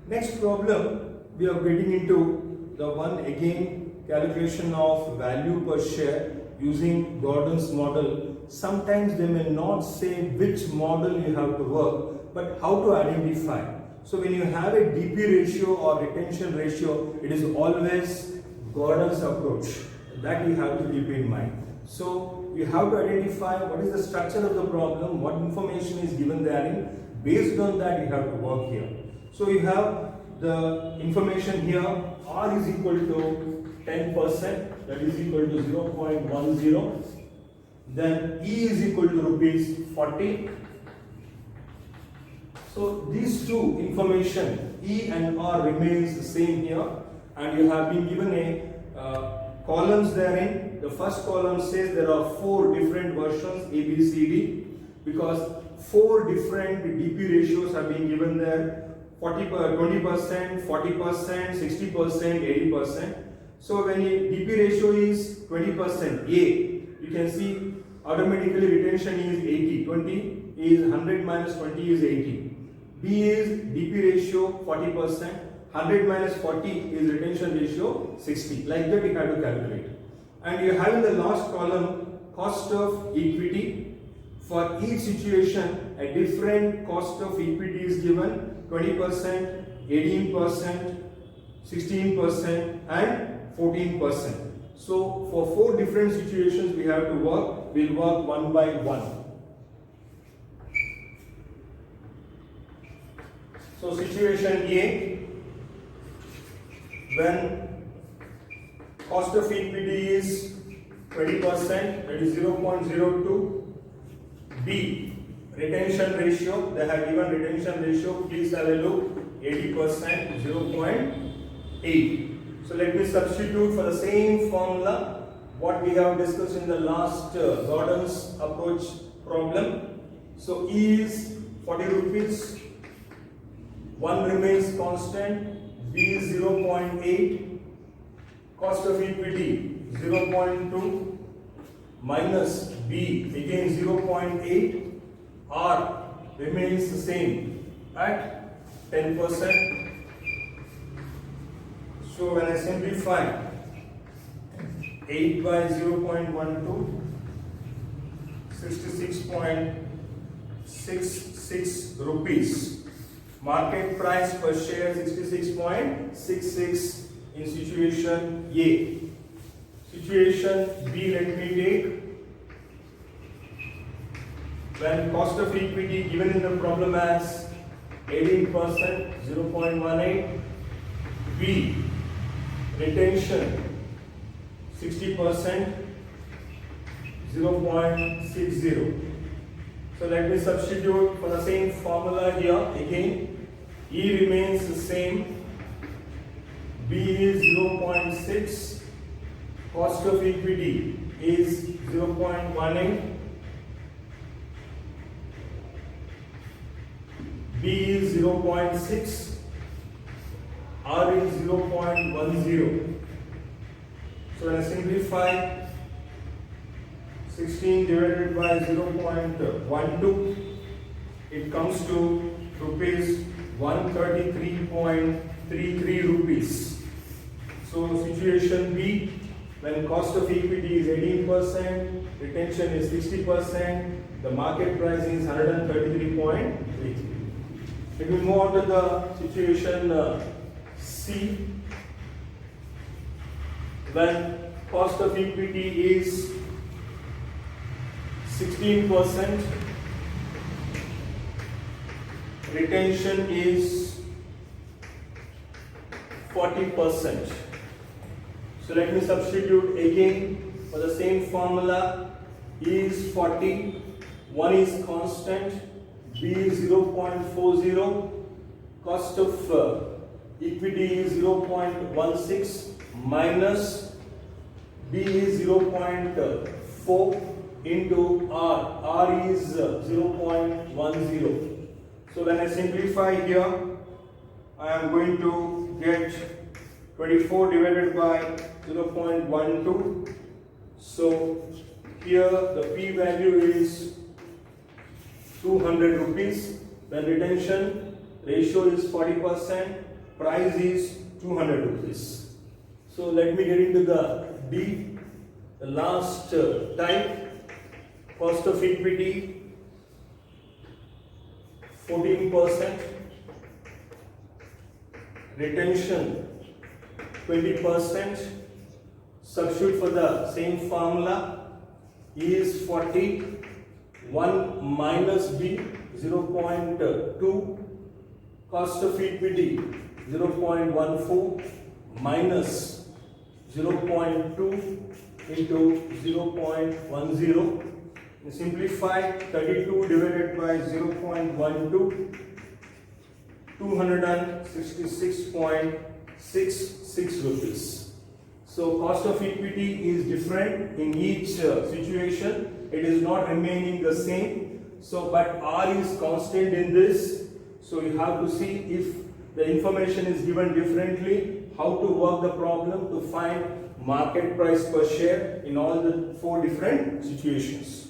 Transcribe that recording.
Next problem, we are getting into the one again calculation of value per share using Gordon's model. Sometimes they may not say which model you have to work, but how to identify. So when you have a DP ratio or retention ratio, it is always Gordon's approach. That you have to keep in mind. So you have to identify what is the structure of the problem, what information is given therein. Based on that, you have to work here. So you have the information here, R is equal to 10%, that is equal to 0.10. Then E is equal to rupees 40. So these two information, E and R, remains the same here, and you have been given a columns therein. The first column says there are 4 different versions A, B, C, D, because 4 different DP ratios have been given there. 20%, 40%, 60%, 80%. So when a DP ratio is 20%, A, you can see automatically retention is 80. 20 is 100 minus 20 is 80. B is DP ratio 40%. 100 minus 40 is retention ratio 60. Like that you have to calculate. And you have in the last column cost of equity. For each situation, a different cost of equity is given. 20%, 18%, 16% and 14%. So for 4 different situations we have to work. We'll work one by one. So situation A, when cost of equity is 20%, that is 0.02. B, retention ratio, they have given retention ratio, please have a look, 80%, 0.8. So let me substitute for the same formula what we have discussed in the last Gordon's approach problem. So E is 40 rupees, 1 remains constant, B is 0.8, cost of equity 0.2 minus B again 0.8, R remains the same at 10%. So when I simplify 8 by 0.12, 66.66 rupees. Market price per share 66.66 in situation A. Situation B, let me take. When cost of equity given in the problem as 18%, 0.18. B, retention 60%, 0.60. So let me substitute for the same formula here again. E remains the same. B is 0.6. Cost of equity is 0.18. B is 0.6. R is 0.10. So when I simplify 16 divided by 0.12, it comes to rupees 133.33 rupees. So situation B, when cost of equity is 18%, retention is 60%, the market price is 133.33. Let me move on to the situation C. When cost of equity is 16%, retention is 40%. So let me substitute again for the same formula. E is 40, 1 is constant, B is 0.40, cost of equity is 0.16 minus B is 0.4 into R. R is 0.10. So when I simplify here, I am going to get 24 divided by 0.12. So here the P value is 200 rupees. When retention ratio is 40%, price is 200 rupees. So let me get into the B, the last type, cost of equity 14%, retention 20%, substitute for the same formula, E is 40, 1 minus B 0.2, cost of equity 0.14 minus 0.2 into 0.10. Simplify 32 divided by 0.12, 266.66 rupees. So cost of equity is different in each situation. It is not remaining the same. So but R is constant in this. So you have to see if the information is given differently, how to work the problem to find market price per share in all the 4 different situations.